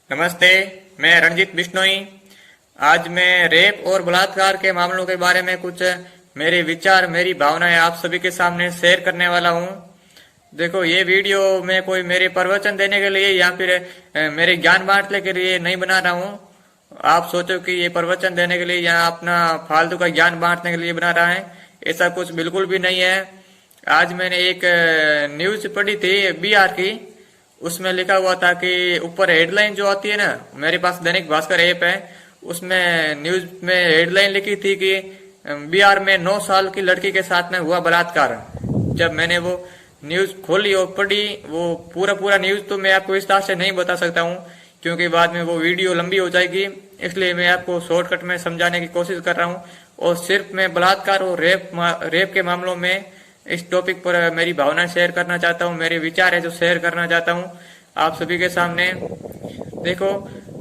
नमस्ते। मैं रणजीत बिश्नोई। आज मैं रेप और बलात्कार के मामलों के बारे में कुछ मेरे विचार, मेरी भावनाएं आप सभी के सामने शेयर करने वाला हूं। देखो, ये वीडियो मैं कोई मेरे प्रवचन देने के लिए या फिर मेरे ज्ञान बांटने के लिए नहीं बना रहा हूं। आप सोचो कि ये प्रवचन देने के लिए या अपना फालतू का ज्ञान बांटने के लिए बना रहा है, ऐसा कुछ बिल्कुल भी नहीं है। आज मैंने एक न्यूज पढ़ी थी बिहार की। उसमें लिखा हुआ था कि ऊपर हेडलाइन जो आती है ना, मेरे पास दैनिक भास्कर ऐप है, उसमें न्यूज में हेडलाइन लिखी थी कि बिहार में 9 साल की लड़की के साथ में हुआ बलात्कार। जब मैंने वो न्यूज खोली और पढ़ी, वो पूरा पूरा न्यूज तो मैं आपको विस्तार से नहीं बता सकता हूँ क्योंकि बाद में वो वीडियो लंबी हो जाएगी, इसलिए मैं आपको शॉर्टकट में समझाने की कोशिश कर रहा हूँ। और सिर्फ मैं बलात्कार और रेप के मामलों में इस टॉपिक पर मेरी भावना शेयर करना चाहता हूँ, मेरे विचार है जो शेयर करना चाहता हूँ आप सभी के सामने। देखो,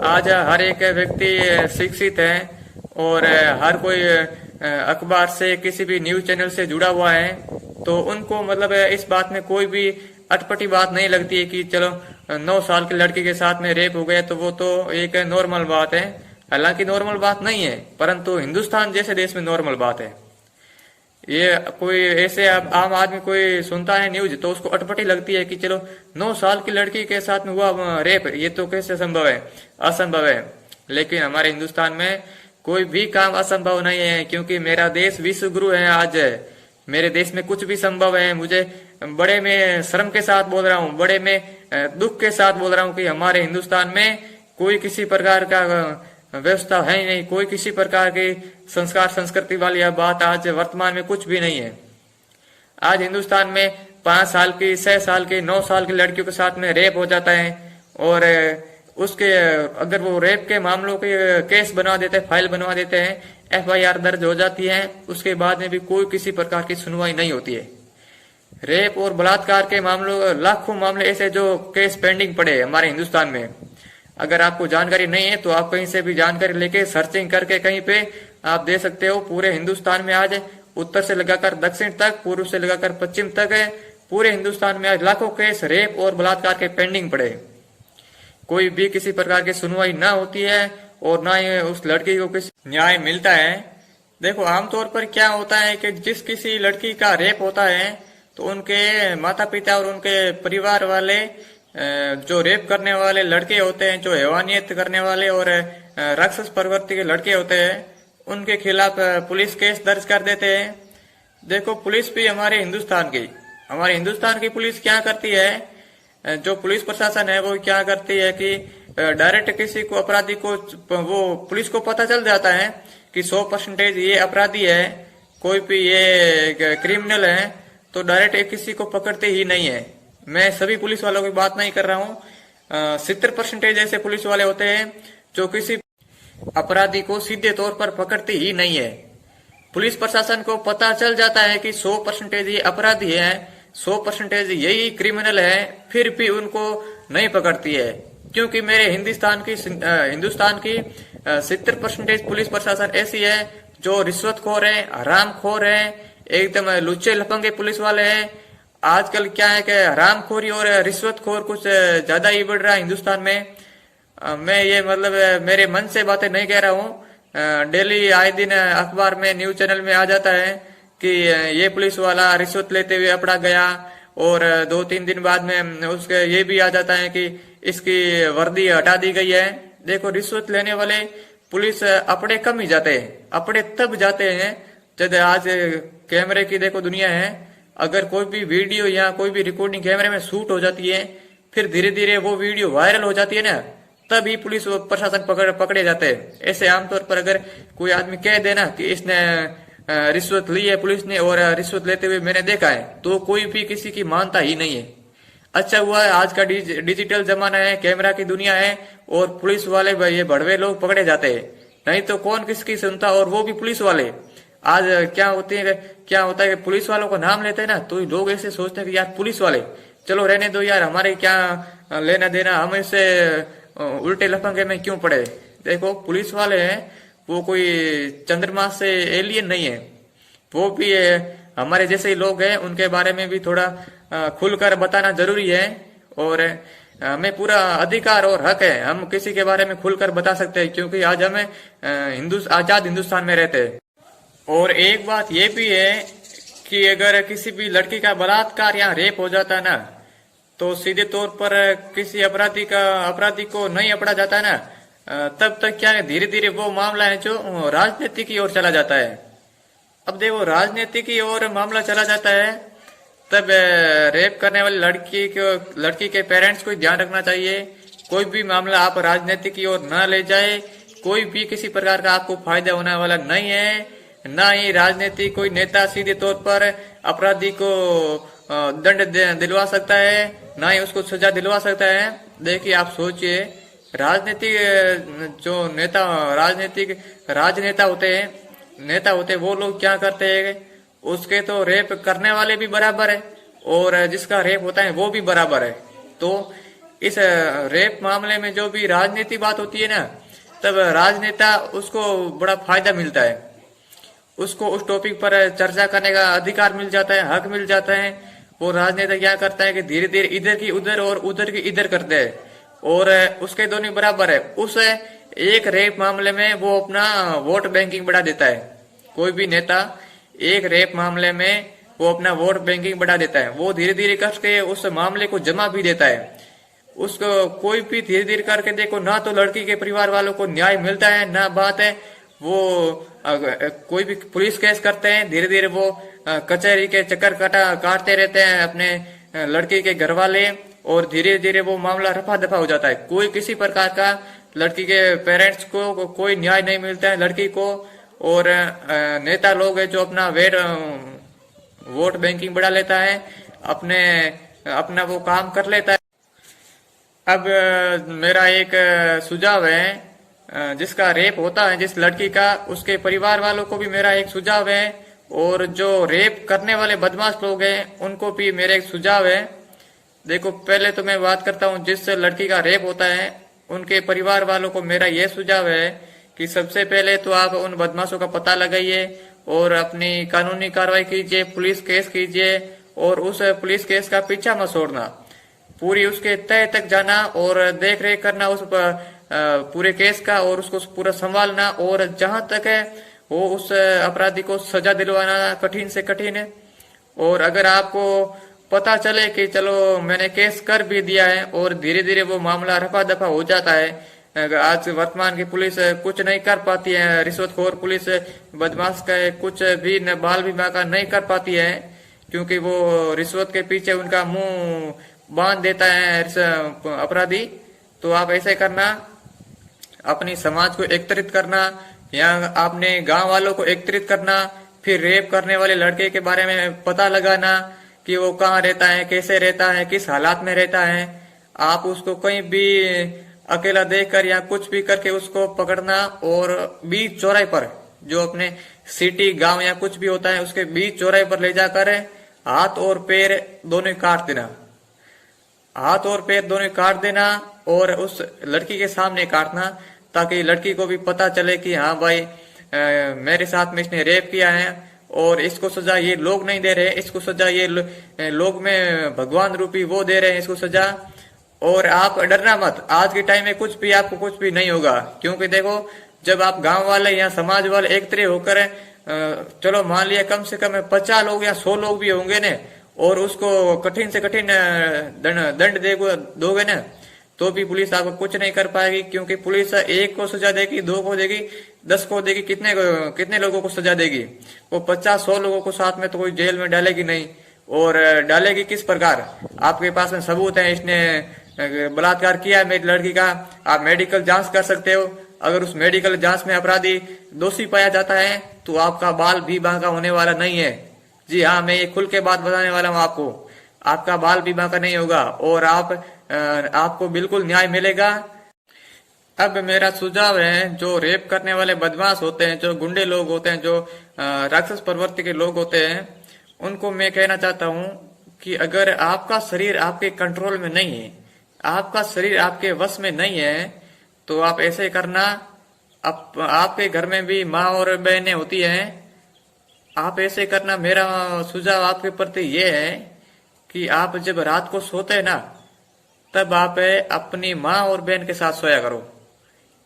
आज हर एक व्यक्ति शिक्षित है और हर कोई अखबार से, किसी भी न्यूज चैनल से जुड़ा हुआ है, तो उनको मतलब इस बात में कोई भी अटपटी बात नहीं लगती है कि चलो 9 साल की लड़की के साथ में रेप हो गया तो वो तो एक नॉर्मल बात है। हालांकि नॉर्मल बात नहीं है, परंतु हिंदुस्तान जैसे देश में नॉर्मल बात है। ये कोई ऐसे आम आदमी कोई सुनता है न्यूज तो उसको अटपटी लगती है कि चलो 9 साल की लड़की के साथ में हुआ रेप, ये तो कैसे संभव है, असंभव है। लेकिन हमारे हिंदुस्तान में कोई भी काम असंभव नहीं है, क्योंकि मेरा देश विश्व गुरु है। आज मेरे देश में कुछ भी संभव है। मुझे बड़े में शर्म के साथ बोल रहा हूँ, बड़े में दुख के साथ बोल रहा हूँ कि हमारे हिंदुस्तान में कोई किसी प्रकार का व्यवस्था है ही नहीं, कोई किसी प्रकार की संस्कार संस्कृति वाली यह बात आज वर्तमान में कुछ भी नहीं है। आज हिंदुस्तान में 5 साल की, 6 साल की, 9 साल की लड़कियों के साथ में रेप हो जाता है और उसके अगर वो रेप के मामलों के केस बनवा देते हैं, फाइल बनवा देते हैं, FIR दर्ज हो जाती है, उसके बाद में भी कोई किसी प्रकार की सुनवाई नहीं होती है। रेप और बलात्कार के मामलों, लाखों मामले ऐसे जो केस पेंडिंग पड़े हमारे हिंदुस्तान में। अगर आपको जानकारी नहीं है तो आप कहीं से भी जानकारी लेके सर्चिंग करके कहीं पे आप दे सकते हो। पूरे हिंदुस्तान में आज उत्तर से लगाकर दक्षिण तक, पूर्व से लगाकर पश्चिम तक है, पूरे हिंदुस्तान में आज लाखों केस रेप और बलात्कार के पेंडिंग पड़े। कोई भी किसी प्रकार की सुनवाई ना होती है और ना ही उस लड़की को किसी न्याय मिलता है। देखो, आमतौर पर क्या होता है कि जिस किसी लड़की का रेप होता है तो उनके माता पिता और उनके परिवार वाले, जो रेप करने वाले लड़के होते हैं, जो हैवानियत करने वाले और राक्षस प्रवृत्ति के लड़के होते हैं, उनके खिलाफ पुलिस केस दर्ज कर देते हैं। देखो, पुलिस भी हमारे हिंदुस्तान की पुलिस क्या करती है, जो पुलिस प्रशासन है वो क्या करती है कि डायरेक्ट किसी को, अपराधी को, वो पुलिस को पता चल जाता है कि 100% ये अपराधी है, कोई भी ये क्रिमिनल है, तो डायरेक्ट किसी को पकड़ते ही नहीं है। मैं सभी पुलिस वालों की बात नहीं कर रहा हूँ। 70% ऐसे पुलिस वाले होते हैं जो किसी अपराधी को सीधे तौर पर पकड़ते ही नहीं है। पुलिस प्रशासन को पता चल जाता है कि 100% ये अपराधी है, 100% यही क्रिमिनल है, फिर भी उनको नहीं पकड़ती है, क्योंकि मेरे हिंदुस्तान की 70% पुलिस प्रशासन ऐसी है जो रिश्वतखोर है, हरामखोर है, एकदम लुच्चे लफंगे पुलिस वाले हैं। आजकल क्या है कि हरामखोरी और रिश्वतखोर कुछ ज्यादा ही बढ़ रहा है हिंदुस्तान में। मैं ये मतलब मेरे मन से बातें नहीं कह रहा हूँ। डेली आए दिन अखबार में, न्यूज चैनल में आ जाता है कि ये पुलिस वाला रिश्वत लेते हुए पकड़ा गया, और 2-3 दिन बाद में उसके ये भी आ जाता है कि इसकी वर्दी हटा दी गई है। देखो, रिश्वत लेने वाले पुलिस अपने कम ही जाते हैं, अपने तब जाते हैं जब आज कैमरे की देखो दुनिया है। अगर कोई भी वीडियो या कोई भी रिकॉर्डिंग कैमरे में शूट हो जाती है, फिर धीरे धीरे वो वीडियो वायरल हो जाती है ना, तभी पुलिस प्रशासन पकड़े जाते हैं। ऐसे आमतौर पर अगर कोई आदमी कह देना कि इसने रिश्वत ली है पुलिस ने और रिश्वत लेते हुए मैंने देखा है, तो कोई भी किसी की मानता ही नहीं है। अच्छा हुआ है आज का डिजिटल जमाना है, कैमरा की दुनिया है, और पुलिस वाले ये भड़वे लोग पकड़े जाते हैं, नहीं तो कौन किसकी सुनता, और वो भी पुलिस वाले। आज क्या होता है कि पुलिस वालों का नाम लेते हैं ना, तो लोग ऐसे सोचते हैं कि यार पुलिस वाले, चलो रहने दो यार, हमारे क्या लेना देना, हम इससे उल्टे लफंगे में क्यों पड़े। देखो, पुलिस वाले हैं वो कोई चंद्रमा से एलियन नहीं है, वो भी हमारे जैसे ही लोग हैं। उनके बारे में भी थोड़ा खुलकर बताना जरूरी है। और हमें पूरा अधिकार और हक है, हम किसी के बारे में खुलकर बता सकते हैं, क्योंकि आज हमें आजाद हिंदुस्तान में रहते हैं। और एक बात ये भी है कि अगर किसी भी लड़की का बलात्कार या रेप हो जाता है ना, तो सीधे तौर पर किसी अपराधी को नहीं पकड़ा जाता है ना, तब तक क्या है, धीरे धीरे वो मामला है जो राजनीति की ओर चला जाता है। अब देखो, राजनीति की ओर मामला चला जाता है, तब रेप करने वाली लड़की के पेरेंट्स को ध्यान रखना चाहिए, कोई भी मामला आप राजनीति की ओर न ले जाए। कोई भी किसी प्रकार का आपको फायदा होने वाला नहीं है, ना ही राजनीति कोई नेता सीधे तौर पर अपराधी को दंड दिलवा सकता है, ना ही उसको सजा दिलवा सकता है। देखिए, आप सोचिए, जो राजनेता होते हैं, वो लोग क्या करते हैं, उसके तो रेप करने वाले भी बराबर है और जिसका रेप होता है वो भी बराबर है। तो इस रेप मामले में जो भी राजनीति बात होती है ना, तब राजनेता उसको बड़ा फायदा मिलता है, उसको उस टॉपिक पर चर्चा करने का अधिकार मिल जाता है, हक मिल जाता है। वो राजनेता क्या करता है कि धीरे धीरे इधर की उधर और उधर की इधर करते हैं, और उसके दोनों बराबर है। उस एक रेप मामले में वो अपना वोट बैंकिंग बढ़ा देता है। कोई भी नेता एक रेप मामले में वो अपना वोट बैंकिंग बढ़ा देता है, वो धीरे धीरे करके उस मामले को जमा भी देता है। उसको कोई भी धीरे धीरे करके देखो, ना तो लड़की के परिवार वालों को न्याय मिलता है, ना बात है। वो कोई भी पुलिस केस करते हैं, धीरे धीरे वो कचहरी के चक्कर काटते रहते हैं अपने लड़की के घर वाले, और धीरे धीरे वो मामला रफा दफा हो जाता है। कोई किसी प्रकार का लड़की के पेरेंट्स को कोई न्याय नहीं मिलता है लड़की को, और नेता लोग है जो अपना वोट बैंकिंग बढ़ा लेता है, अपना वो काम कर लेता है। अब मेरा एक सुझाव है, जिसका रेप होता है जिस लड़की का, उसके परिवार वालों को भी मेरा एक सुझाव है, और जो रेप करने वाले बदमाश लोग हैं उनको भी मेरा एक सुझाव है। देखो, पहले तो मैं बात करता हूँ जिस लड़की का रेप होता है, उनके परिवार वालों को मेरा यह सुझाव है कि सबसे पहले तो आप उन बदमाशों का पता लगाइए और अपनी कानूनी कार्रवाई कीजिए, पुलिस केस कीजिए, और उस पुलिस केस का पीछा मत छोड़ना, पूरी उसके तह तक जाना और देख रेख करना उस पूरे केस का, और उसको पूरा संभालना, और जहां तक है वो उस अपराधी को सजा दिलवाना कठिन से कठिन है। और अगर आपको पता चले कि चलो मैंने केस कर भी दिया है और धीरे धीरे वो मामला रफा दफा हो जाता है, आज वर्तमान की पुलिस कुछ नहीं कर पाती है, रिश्वतखोर पुलिस बदमाश का कुछ भी न बाल भी बांका नहीं कर पाती है, क्योंकि वो रिश्वत के पीछे उनका मुंह बांध देता है अपराधी। तो आप ऐसे करना, अपनी समाज को एकत्रित करना, या आपने गांव वालों को एकत्रित करना, फिर रेप करने वाले लड़के के बारे में पता लगाना कि वो कहाँ रहता है, कैसे रहता है, किस हालात में रहता है। आप उसको कहीं भी अकेला देखकर या कुछ भी करके उसको पकड़ना, और बीच चौराहे पर, जो अपने सिटी गांव या कुछ भी होता है उसके बीच चौराहे पर ले जाकर हाथ और पैर दोनों काट देना, हाथ और पैर दोनों काट देना, और उस लड़की के सामने काटना, ताकि लड़की को भी पता चले कि हाँ भाई, मेरे साथ में इसने रेप किया है, और इसको सजा ये लोग नहीं दे रहे, इसको सजा ये लोग में भगवान रूपी वो दे रहे हैं इसको सजा। और आप डरना मत, आज के टाइम में आपको कुछ भी नहीं होगा, क्योंकि देखो, जब आप गांव वाले या समाज वाले एक तरह होकर, चलो मान लिया कम से कम 50 लोग या 100 लोग भी होंगे ने, और उसको कठिन से कठिन दंड दोगे ना, तो भी पुलिस आपको कुछ नहीं कर पाएगी, क्योंकि पुलिस एक को सजा देगी, 2 को देगी, 10 को देगी, कितने लोगों को सजा देगी? वो 50-100 लोगों को साथ में तो कोई जेल में डालेगी नहीं। और डालेगी किस प्रकार? आपके पास में सबूत है, इसने बलात्कार किया है मेरी लड़की का, आप मेडिकल जांच कर सकते हो। अगर उस मेडिकल जांच में अपराधी दोषी पाया जाता है तो आपका बाल भी बांका होने वाला नहीं है। जी हाँ, मैं ये खुल के बात बताने वाला हूँ आपको, आपका बाल भी बांका नहीं होगा और आपको बिल्कुल न्याय मिलेगा। अब मेरा सुझाव है, जो रेप करने वाले बदमाश होते हैं, जो गुंडे लोग होते हैं, जो राक्षस प्रवृत्ति के लोग होते हैं, उनको मैं कहना चाहता हूँ कि अगर आपका शरीर आपके कंट्रोल में नहीं है, आपका शरीर आपके वश में नहीं है, तो आप ऐसे करना। आपके घर में भी माँ और बहनें होती हैं, आप ऐसे करना। मेरा सुझाव आपके प्रति ये है कि आप जब रात को सोते हैं ना, तब आप अपनी माँ और बहन के साथ सोया करो,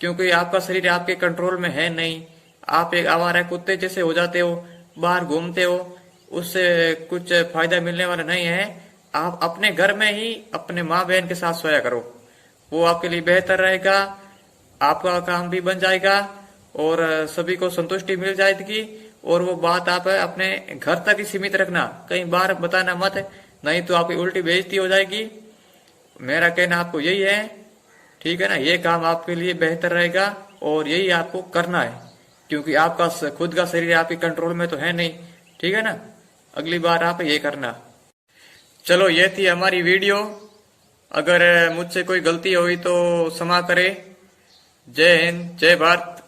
क्योंकि आपका शरीर आपके कंट्रोल में है नहीं। आप एक आवारा कुत्ते जैसे हो जाते हो, बाहर घूमते हो, उससे कुछ फायदा मिलने वाला नहीं है। आप अपने घर में ही अपने माँ बहन के साथ सोया करो, वो आपके लिए बेहतर रहेगा। आपका काम भी बन जाएगा और सभी को संतुष्टि मिल जाएगी। और वो बात आप अपने घर तक ही सीमित रखना, कहीं बाहर बताना मत, नहीं तो आपकी उल्टी बेइज्जती हो जाएगी। मेरा कहना आपको यही है, ठीक है ना। ये काम आपके लिए बेहतर रहेगा और यही आपको करना है, क्योंकि आपका खुद का शरीर आपके कंट्रोल में तो है नहीं, ठीक है ना। अगली बार आप ये करना। चलो, ये थी हमारी वीडियो। अगर मुझसे कोई गलती हुई तो क्षमा करें। जय हिंद, जय भारत।